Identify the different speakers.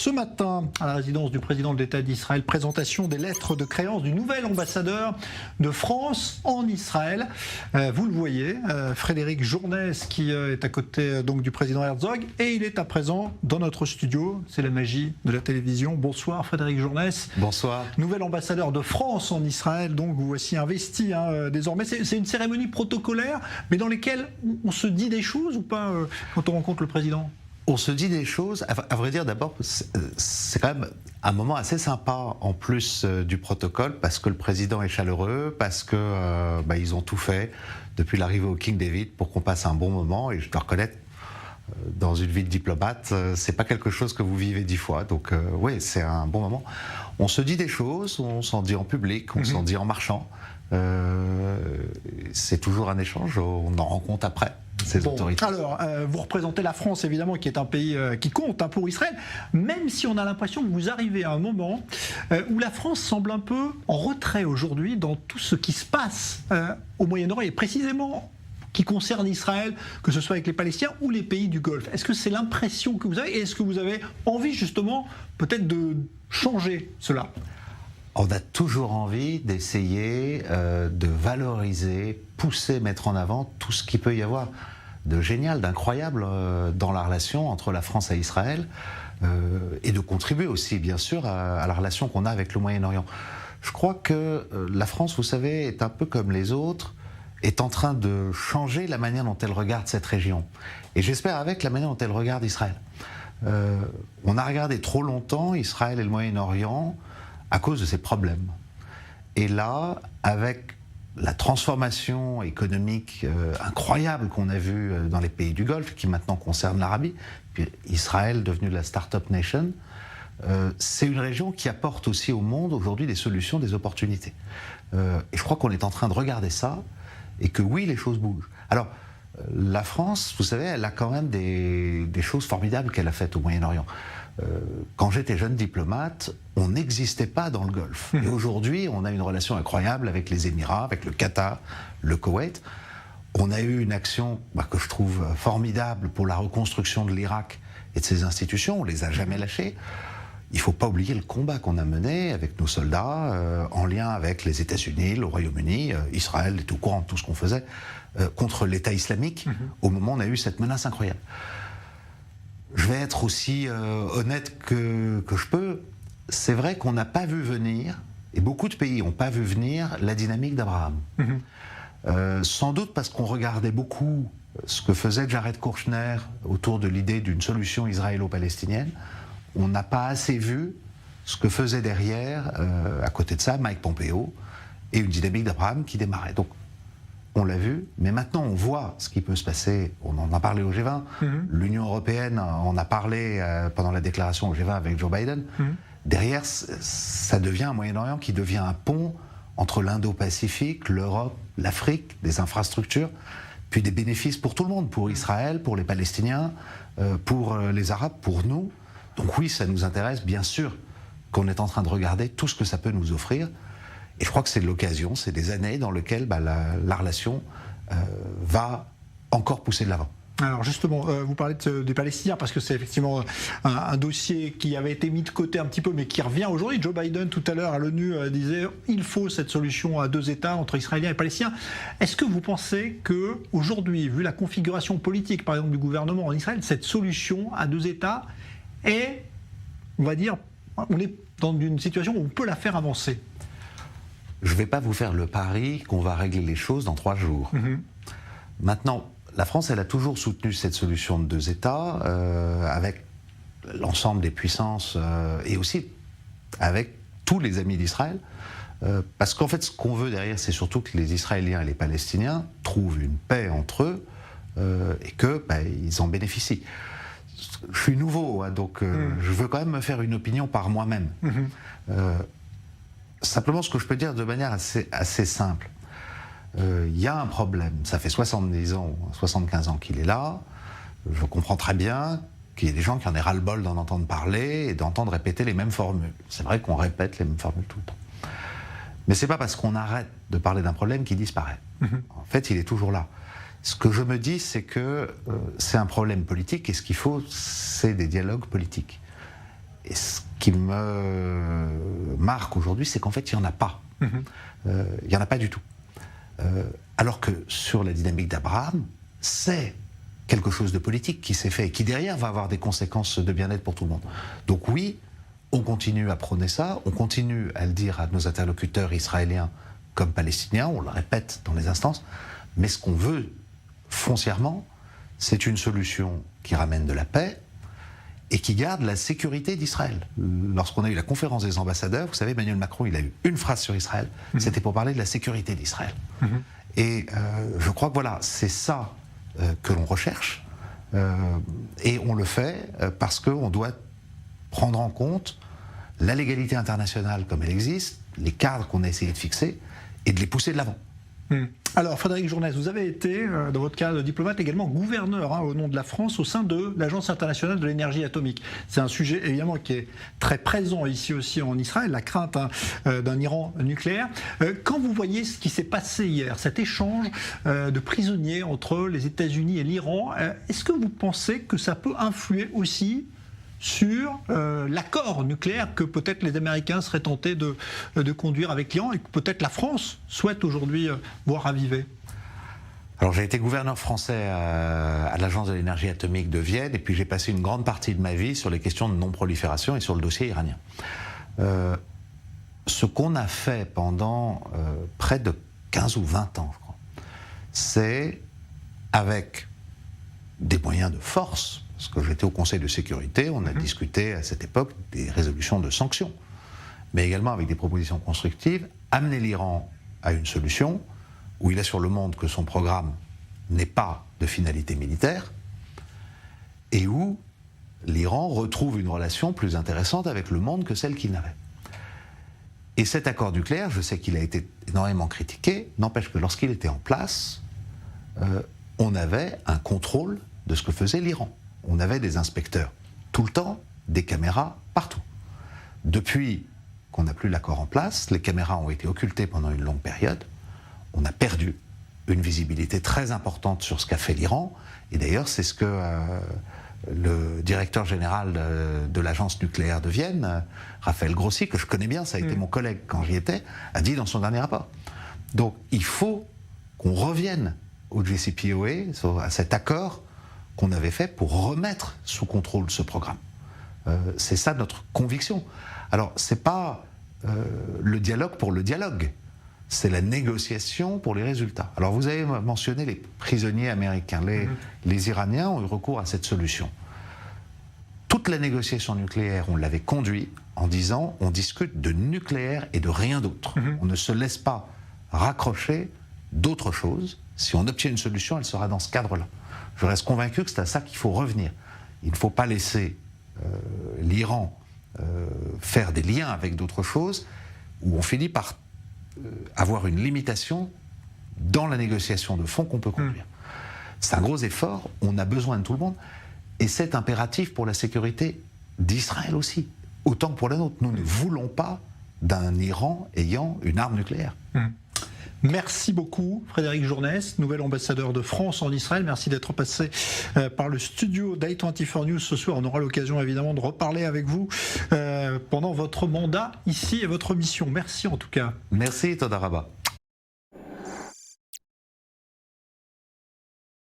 Speaker 1: ce matin à la résidence du président de l'État d'Israël, présentation des lettres de créance du nouvel ambassadeur de France en Israël. Vous le voyez, Frédéric Journès qui est à côté donc du président Herzog et il est à présent dans notre studio. C'est la magie de la télévision. Bonsoir Frédéric Journès.
Speaker 2: Bonsoir.
Speaker 1: Nouvel ambassadeur de France en Israël, donc vous voici investi désormais. C'est une cérémonie protocolaire, mais dans laquelle on se dit des choses ou pas quand on rencontre le président?
Speaker 2: On se dit des choses, à vrai dire d'abord, c'est quand même un moment assez sympa en plus du protocole parce que le président est chaleureux, parce que ils ont tout fait depuis l'arrivée au King David pour qu'on passe un bon moment et je dois reconnaître, dans une vie de diplomate, c'est pas quelque chose que vous vivez 10 fois, donc oui, c'est un bon moment. On se dit des choses, on s'en dit en public, on s'en dit en marchant, c'est toujours un échange, on en rend compte après.
Speaker 1: Alors, vous représentez la France, évidemment, qui est un pays qui compte pour Israël, même si on a l'impression que vous arrivez à un moment où la France semble un peu en retrait aujourd'hui dans tout ce qui se passe au Moyen-Orient, et précisément qui concerne Israël, que ce soit avec les Palestiniens ou les pays du Golfe. Est-ce que c'est l'impression que vous avez, et est-ce que vous avez envie, justement, peut-être de changer cela ?
Speaker 2: On a toujours envie d'essayer de valoriser, pousser, mettre en avant tout ce qu'il peut y avoir de génial, d'incroyable dans la relation entre la France et Israël et de contribuer aussi, bien sûr, à la relation qu'on a avec le Moyen-Orient. Je crois que la France, vous savez, est un peu comme les autres, est en train de changer la manière dont elle regarde cette région. Et j'espère avec la manière dont elle regarde Israël. On a regardé trop longtemps Israël et le Moyen-Orient à cause de ces problèmes. Et là, avec la transformation économique incroyable qu'on a vue dans les pays du Golfe, qui maintenant concerne l'Arabie, puis Israël devenu la Startup Nation, c'est une région qui apporte aussi au monde aujourd'hui des solutions, des opportunités. Et je crois qu'on est en train de regarder ça, et que oui, les choses bougent. Alors, la France, vous savez, elle a quand même des choses formidables qu'elle a faites au Moyen-Orient. Quand j'étais jeune diplomate, on n'existait pas dans le Golfe. Et aujourd'hui, on a une relation incroyable avec les Émirats, avec le Qatar, le Koweït. On a eu une action que je trouve formidable pour la reconstruction de l'Irak et de ses institutions. On les a jamais lâchées. Il ne faut pas oublier le combat qu'on a mené avec nos soldats, en lien avec les États-Unis, le Royaume-Uni. Israël est au courant de tout ce qu'on faisait contre l'État islamique au moment où on a eu cette menace incroyable. Je vais être aussi honnête que je peux. C'est vrai qu'on n'a pas vu venir, et beaucoup de pays n'ont pas vu venir, la dynamique d'Abraham. Sans doute parce qu'on regardait beaucoup ce que faisait Jared Kushner autour de l'idée d'une solution israélo-palestinienne. On n'a pas assez vu ce que faisait derrière, à côté de ça, Mike Pompeo, et une dynamique d'Abraham qui démarrait. Donc, on l'a vu, mais maintenant on voit ce qui peut se passer. On en a parlé au G20, l'Union européenne en a parlé pendant la déclaration au G20 avec Joe Biden. Derrière, ça devient un Moyen-Orient qui devient un pont entre l'Indo-Pacifique, l'Europe, l'Afrique, des infrastructures, puis des bénéfices pour tout le monde, pour Israël, pour les Palestiniens, pour les Arabes, pour nous. Donc oui, ça nous intéresse, bien sûr qu'on est en train de regarder tout ce que ça peut nous offrir. Et je crois que c'est l'occasion, c'est des années dans lesquelles la relation va encore pousser de l'avant.
Speaker 1: Alors justement, vous parlez des Palestiniens parce que c'est effectivement un dossier qui avait été mis de côté un petit peu mais qui revient aujourd'hui. Joe Biden tout à l'heure à l'ONU disait il faut cette solution à 2 États entre Israéliens et Palestiniens. Est-ce que vous pensez que aujourd'hui, vu la configuration politique par exemple du gouvernement en Israël, cette solution à 2 États est, on va dire, on est dans une situation où on peut la faire avancer?
Speaker 2: Je ne vais pas vous faire le pari qu'on va régler les choses dans 3 jours. Maintenant, la France, elle a toujours soutenu cette solution de 2 États avec l'ensemble des puissances et aussi avec tous les amis d'Israël. Parce qu'en fait, ce qu'on veut derrière, c'est surtout que les Israéliens et les Palestiniens trouvent une paix entre eux et qu'ils en bénéficient. Je suis nouveau, hein, donc je veux quand même me faire une opinion par moi-même. Simplement, ce que je peux dire de manière assez simple, il y a un problème. Ça fait 70 ans, 75 ans qu'il est là. Je comprends très bien qu'il y ait des gens qui en aient ras-le-bol d'en entendre parler et d'entendre répéter les mêmes formules. C'est vrai qu'on répète les mêmes formules tout le temps. Mais c'est pas parce qu'on arrête de parler d'un problème qu'il disparaît. En fait, il est toujours là. Ce que je me dis, c'est que c'est un problème politique et ce qu'il faut, c'est des dialogues politiques. Et ce qui me marque aujourd'hui, c'est qu'en fait, il n'y en a pas. Il n'y en a pas du tout. Alors que sur la dynamique d'Abraham, c'est quelque chose de politique qui s'est fait et qui derrière va avoir des conséquences de bien-être pour tout le monde. Donc oui, on continue à prôner ça, on continue à le dire à nos interlocuteurs israéliens comme palestiniens, on le répète dans les instances, mais ce qu'on veut foncièrement, c'est une solution qui ramène de la paix et qui garde la sécurité d'Israël. Lorsqu'on a eu la conférence des ambassadeurs, vous savez, Emmanuel Macron, il a eu une phrase sur Israël, c'était pour parler de la sécurité d'Israël. Et je crois que voilà, c'est ça que l'on recherche, et on le fait parce qu'on doit prendre en compte la légalité internationale comme elle existe, les cadres qu'on a essayé de fixer, et de les pousser de l'avant.
Speaker 1: Alors, Frédéric Journès, vous avez été, dans votre carrière de diplomate, également gouverneur au nom de la France au sein de l'Agence internationale de l'énergie atomique. C'est un sujet évidemment qui est très présent ici aussi en Israël, la crainte d'un Iran nucléaire. Quand vous voyez ce qui s'est passé hier, cet échange de prisonniers entre les États-Unis et l'Iran, est-ce que vous pensez que ça peut influer aussi sur l'accord nucléaire que peut-être les Américains seraient tentés de conduire avec l'Iran et que peut-être la France souhaite aujourd'hui voir raviver?
Speaker 2: Alors j'ai été gouverneur français à l'Agence de l'énergie atomique de Vienne, et puis j'ai passé une grande partie de ma vie sur les questions de non-prolifération et sur le dossier iranien. Ce qu'on a fait pendant près de 15 ou 20 ans, je crois, c'est, avec des moyens de force, parce que j'étais au Conseil de sécurité, on a discuté à cette époque des résolutions de sanctions, mais également avec des propositions constructives, amener l'Iran à une solution où il assure le monde que son programme n'est pas de finalité militaire et où l'Iran retrouve une relation plus intéressante avec le monde que celle qu'il n'avait. Et cet accord nucléaire, je sais qu'il a été énormément critiqué, n'empêche que lorsqu'il était en place, on avait un contrôle de ce que faisait l'Iran. On avait des inspecteurs tout le temps, des caméras partout. Depuis qu'on n'a plus l'accord en place, les caméras ont été occultées pendant une longue période. On a perdu une visibilité très importante sur ce qu'a fait l'Iran. Et d'ailleurs, c'est ce que le directeur général de l'agence nucléaire de Vienne, Raphaël Grossi, que je connais bien, ça a été mon collègue quand j'y étais, a dit dans son dernier rapport. Donc il faut qu'on revienne au JCPOA, à cet accord qu'on avait fait pour remettre sous contrôle ce programme. C'est ça notre conviction. Alors, c'est pas le dialogue pour le dialogue, c'est la négociation pour les résultats. Alors, vous avez mentionné les prisonniers américains. Les Iraniens ont eu recours à cette solution. Toute la négociation nucléaire, on l'avait conduit en disant on discute de nucléaire et de rien d'autre. On ne se laisse pas raccrocher d'autre chose. Si on obtient une solution, elle sera dans ce cadre-là. Je reste convaincu que c'est à ça qu'il faut revenir. Il ne faut pas laisser l'Iran faire des liens avec d'autres choses où on finit par avoir une limitation dans la négociation de fond qu'on peut conduire. C'est un gros effort, on a besoin de tout le monde, et c'est impératif pour la sécurité d'Israël aussi, autant que pour la nôtre. Nous ne voulons pas d'un Iran ayant une arme nucléaire.
Speaker 1: Merci beaucoup Frédéric Journès, nouvel ambassadeur de France en Israël. Merci d'être passé par le studio d'i24 News ce soir. On aura l'occasion évidemment de reparler avec vous pendant votre mandat ici et votre mission. Merci en tout cas.
Speaker 2: Merci Toda Rabba.